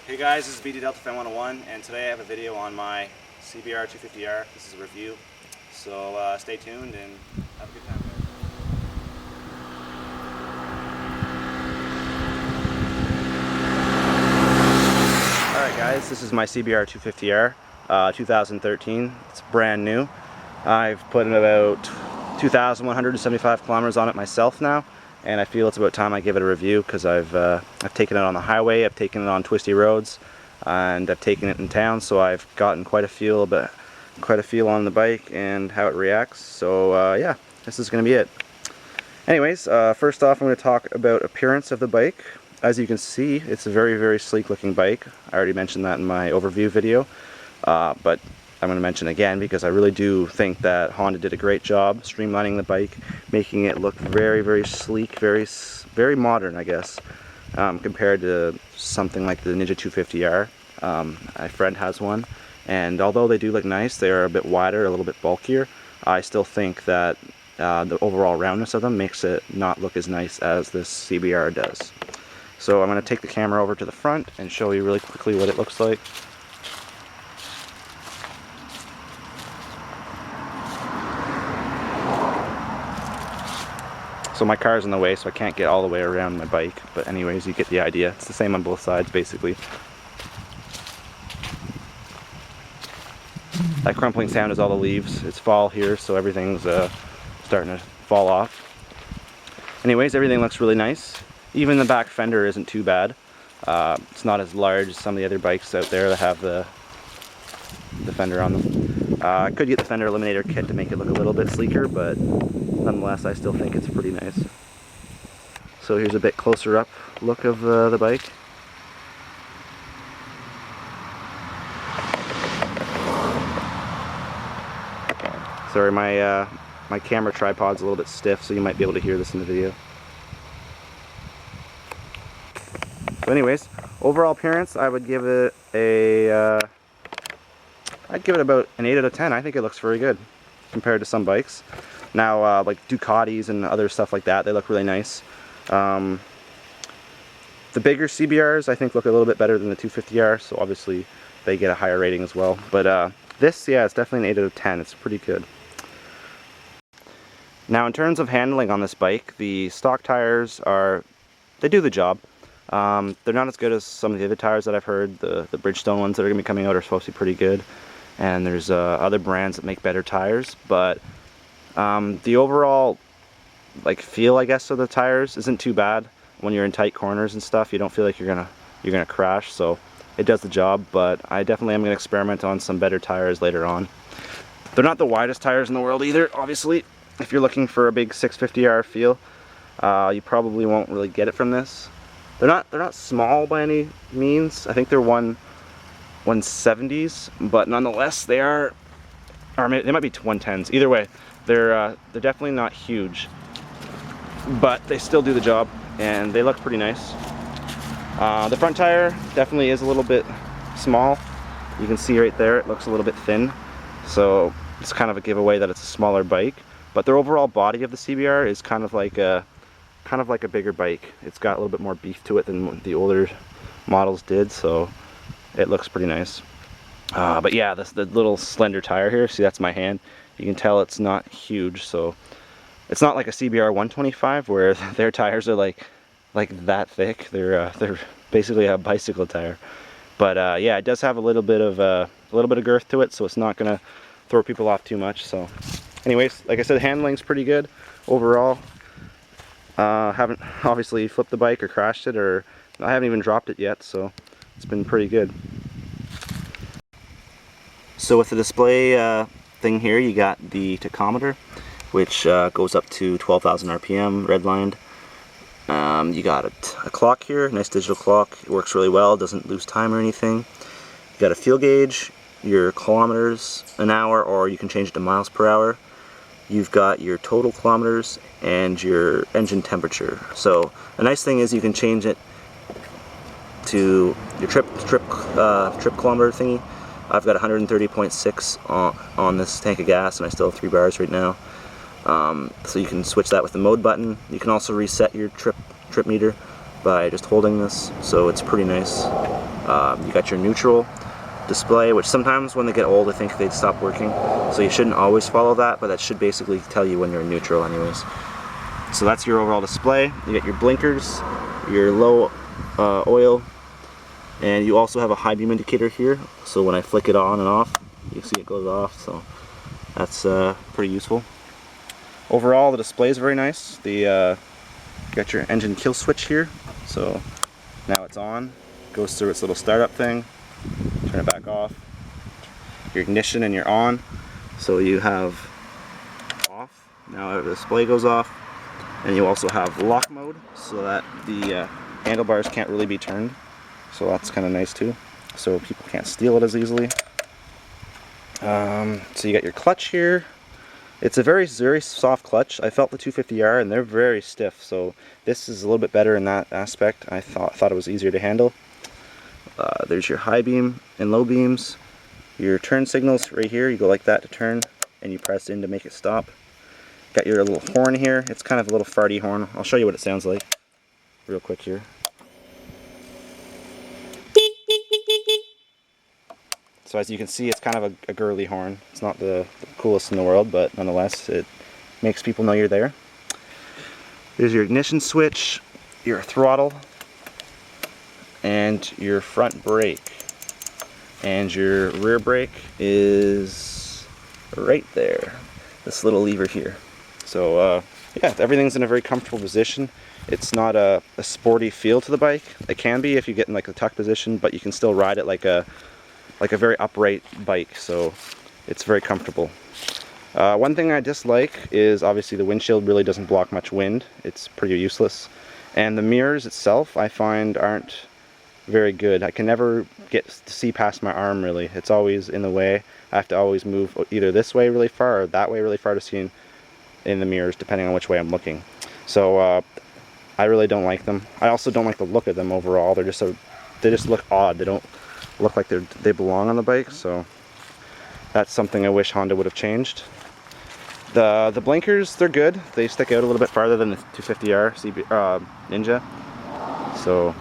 Hey guys, this is BD Delta Fan 101, and today I have a video on my CBR250R. This is a review, so stay tuned and have a good time. Alright guys, this is my CBR250R 2013. It's brand new. I've put in about 2,175 kilometers on it myself now, and I feel it's about time I give it a review because I've taken it on the highway, I've taken it on twisty roads, and I've taken it in town, so I've gotten quite a feel on the bike and how it reacts. So yeah, this is going to be it. Anyways, first off, I'm going to talk about appearance of the bike. As you can see, it's a very, very sleek looking bike. I already mentioned that in my overview video, but I'm going to mention again because I really do think that Honda did a great job streamlining the bike, making it look very, very sleek, very modern, I guess, compared to something like the Ninja 250R. My friend has one, and although they do look nice, they are a bit wider, a little bit bulkier. I still think that the overall roundness of them makes it not look as nice as this CBR does. So I'm going to take the camera over to the front and show you really quickly what it looks like. So my car's in the way, so I can't get all the way around my bike, but anyways, you get the idea. It's the same on both sides, basically. That crumpling sound is all the leaves. It's fall here, so everything's starting to fall off. Anyways, everything looks really nice. Even the back fender isn't too bad. It's not as large as some of the other bikes out there that have the fender on them. I could get the fender eliminator kit to make it look a little bit sleeker, but nonetheless, I still think it's pretty nice. So here's a bit closer up look of the bike. Sorry, my camera tripod's a little bit stiff, so you might be able to hear this in the video. So anyways, overall appearance, I would give it I'd give it about an 8 out of 10. I think it looks very good compared to some bikes. Now, like Ducatis and other stuff like that, they look really nice. The bigger CBRs, I think, look a little bit better than the 250R, so obviously they get a higher rating as well. But this, yeah, it's definitely an 8 out of 10. It's pretty good. Now, in terms of handling on this bike, the stock tires they do the job. They're not as good as some of the other tires that I've heard. The Bridgestone ones that are going to be coming out are supposed to be pretty good. And there's other brands that make better tires, but the overall feel, I guess, of the tires isn't too bad. When you're in tight corners and stuff, you don't feel like you're gonna crash, so it does the job. But I definitely am gonna experiment on some better tires later on. They're not the widest tires in the world either, obviously. If you're looking for a big 650R feel, you probably won't really get it from this. They're not small by any means. I think they're 170s, but nonetheless they are, or they might be 110s. Either way, they're definitely not huge, but they still do the job and they look pretty nice. The front tire definitely is a little bit small. You can see right there it looks a little bit thin, so it's kind of a giveaway that it's a smaller bike. But the overall body of the CBR is kind of like a bigger bike. It's got a little bit more beef to it than the older models did, so it looks pretty nice. But yeah, the little slender tire here, see, that's my hand. You can tell it's not huge, so it's not like a CBR 125 where their tires are like that thick. They're basically a bicycle tire. But yeah, it does have a little bit of girth to it, so it's not gonna throw people off too much. So anyways, like I said, handling's pretty good overall. Haven't obviously flipped the bike or crashed it, or I haven't even dropped it yet, so it's been pretty good. So with the display thing here, you got the tachometer, which goes up to 12,000 RPM, redlined. You got a clock here, nice digital clock. It works really well, doesn't lose time or anything. You got a fuel gauge, your kilometers an hour, or you can change it to miles per hour. You've got your total kilometers and your engine temperature. So a nice thing is you can change it to your trip kilometer thingy. I've got 130.6 on this tank of gas, and I still have 3 bars right now. So you can switch that with the mode button. You can also reset your trip meter by just holding this, so it's pretty nice. You got your neutral display, which sometimes when they get old I think they'd stop working, so you shouldn't always follow that, but that should basically tell you when you're in neutral anyways. So that's your overall display. You get your blinkers, your low oil, and you also have a high beam indicator here, so when I flick it on and off you see it goes off, so that's pretty useful. Overall the display is very nice. You got your engine kill switch here, so now it's on, goes through its little startup thing, turn it back off. Your ignition and you're on, so you have off, now the display goes off, and you also have lock mode so that the handlebars can't really be turned, so that's kind of nice too, so people can't steal it as easily. So you got your clutch here. It's a very soft clutch. I felt the 250R and they're very stiff, so this is a little bit better in that aspect. I thought it was easier to handle. There's your high beam and low beams. Your turn signals right here, you go like that to turn and you press in to make it stop. Got your little horn here. It's kind of a little farty horn. I'll show you what it sounds like real quick here. So as you can see, it's kind of a girly horn. It's not the coolest in the world, but nonetheless it makes people know you're there. There's your ignition switch, your throttle, and your front brake. And your rear brake is right there, this little lever here. So yeah, everything's in a very comfortable position. It's not a sporty feel to the bike. It can be if you get in like a tuck position, but you can still ride it like a very upright bike, so it's very comfortable. One thing I dislike is obviously the windshield really doesn't block much wind. It's pretty useless. And the mirrors itself I find aren't very good. I can never get to see past my arm really. It's always in the way. I have to always move either this way really far or that way really far to see in the mirrors, depending on which way I'm looking. So I really don't like them. I also don't like the look of them overall. They just look odd. They don't look like they belong on the bike, so that's something I wish Honda would have changed. The blinkers, they're good. They stick out a little bit farther than the 250R Ninja. So,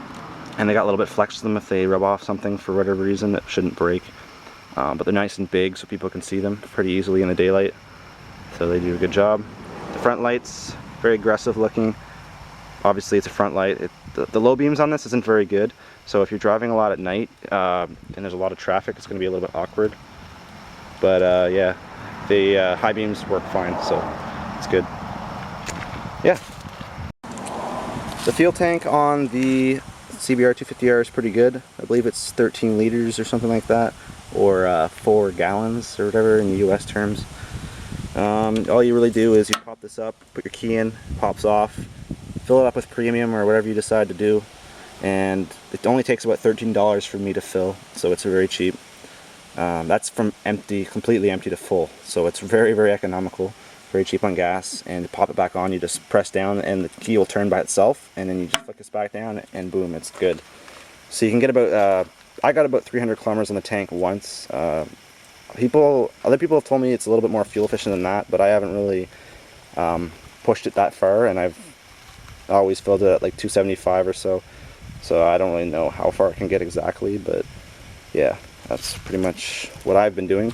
and they got a little bit flex to them if they rub off something for whatever reason. It shouldn't break. But they're nice and big so people can see them pretty easily in the daylight. So they do a good job. The front lights, very aggressive looking. Obviously it's a front light. The low beams on this isn't very good. So if you're driving a lot at night and there's a lot of traffic, it's going to be a little bit awkward. But yeah, the high beams work fine, so it's good. Yeah. The fuel tank on the CBR250R is pretty good. I believe it's 13 liters or something like that, or 4 gallons or whatever in the US terms. All you really do is you pop this up, put your key in, pops off, fill it up with premium or whatever you decide to do, and it only takes about $13 for me to fill, so it's very cheap. That's from empty, completely empty to full, so it's very, very economical, very cheap on gas. And to pop it back on, you just press down and the key will turn by itself, and then you just flick this back down and boom, it's good. So you can get about, I got about 300 kilometers on the tank once. Other people have told me it's a little bit more fuel efficient than that, but I haven't really pushed it that far, and I've always filled it at like 275 or so. So I don't really know how far I can get exactly, but yeah, that's pretty much what I've been doing.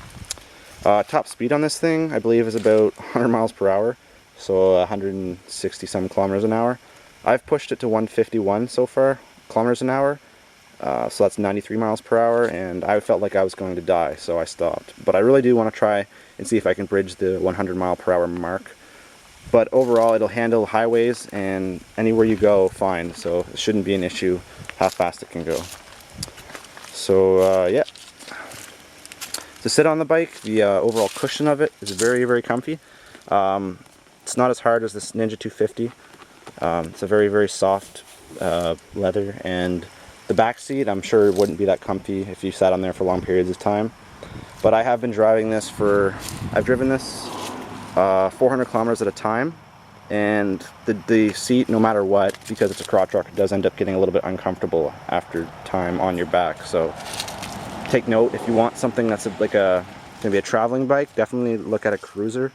Top speed on this thing, I believe, is about 100 miles per hour, so 160 some kilometers an hour. I've pushed it to 151 so far kilometers an hour, so that's 93 miles per hour, and I felt like I was going to die, so I stopped. But I really do want to try and see if I can bridge the 100 mile per hour mark. But overall, it'll handle highways and anywhere you go fine, so it shouldn't be an issue how fast it can go. So yeah. To sit on the bike, the overall cushion of it is very, very comfy. It's not as hard as this Ninja 250. It's a very, very soft leather, and the back seat I'm sure wouldn't be that comfy if you sat on there for long periods of time. But I have been driving this I've driven this 400 kilometers at a time, and the seat, no matter what, because it's a crotch rocker, does end up getting a little bit uncomfortable after time on your back. So take note, if you want something that's gonna be a traveling bike, definitely look at a cruiser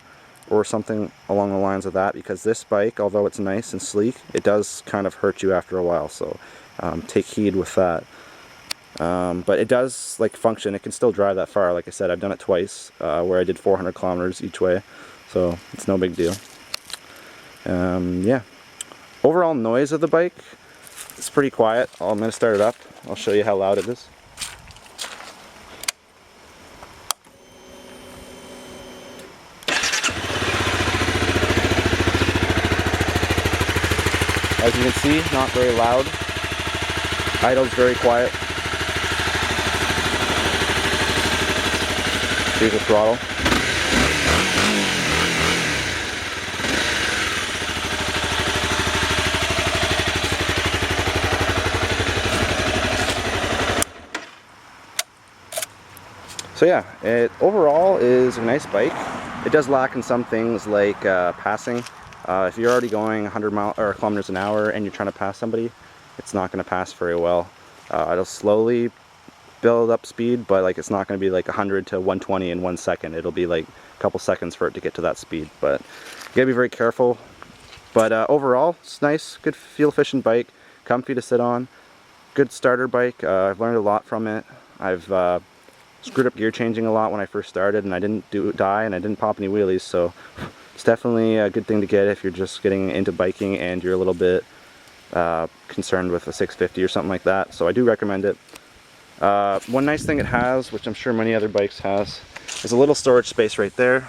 or something along the lines of that, because this bike, although it's nice and sleek, it does kind of hurt you after a while, so take heed with that. But it does like function. It can still drive that far. Like I said, I've done it twice where I did 400 kilometers each way, so it's no big deal. Yeah. Overall noise of the bike, it's pretty quiet. I'm going to start it up. I'll show you how loud it is. As you can see, not very loud. Idle's very quiet. Here's the throttle. So yeah, it overall is a nice bike. It does lack in some things like passing. If you're already going 100 kilometers an hour and you're trying to pass somebody, it's not going to pass very well. It'll slowly build up speed, but like it's not going to be like 100 to 120 in 1 second. It'll be like a couple seconds for it to get to that speed. But you gotta be very careful. But overall, it's nice, good fuel efficient bike, comfy to sit on, good starter bike. I've learned a lot from it. I've screwed up gear changing a lot when I first started, and I didn't die and I didn't pop any wheelies, so it's definitely a good thing to get if you're just getting into biking and you're a little bit concerned with a 650 or something like that. So I do recommend it. One nice thing it has, which I'm sure many other bikes has, is a little storage space right there.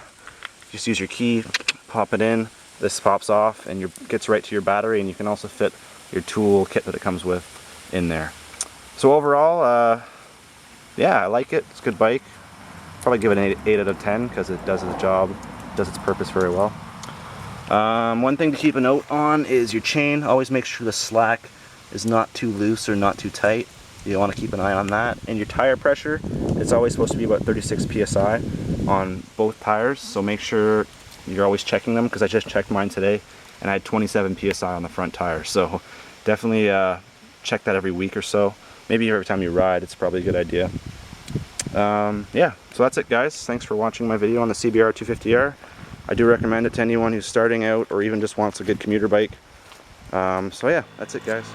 Just use your key, pop it in, this pops off and gets right to your battery, and you can also fit your tool kit that it comes with in there. So overall, yeah, I like it. It's a good bike. Probably give it an 8 out of 10 because it does its job, does its purpose very well. One thing to keep a note on is your chain. Always make sure the slack is not too loose or not too tight. You want to keep an eye on that. And your tire pressure, it's always supposed to be about 36 psi on both tires, so make sure you're always checking them, because I just checked mine today and I had 27 psi on the front tire. So definitely check that every week or so. Maybe every time you ride, it's probably a good idea. Yeah, so that's it guys. Thanks for watching my video on the CBR250R. I do recommend it to anyone who's starting out or even just wants a good commuter bike. So yeah, that's it guys.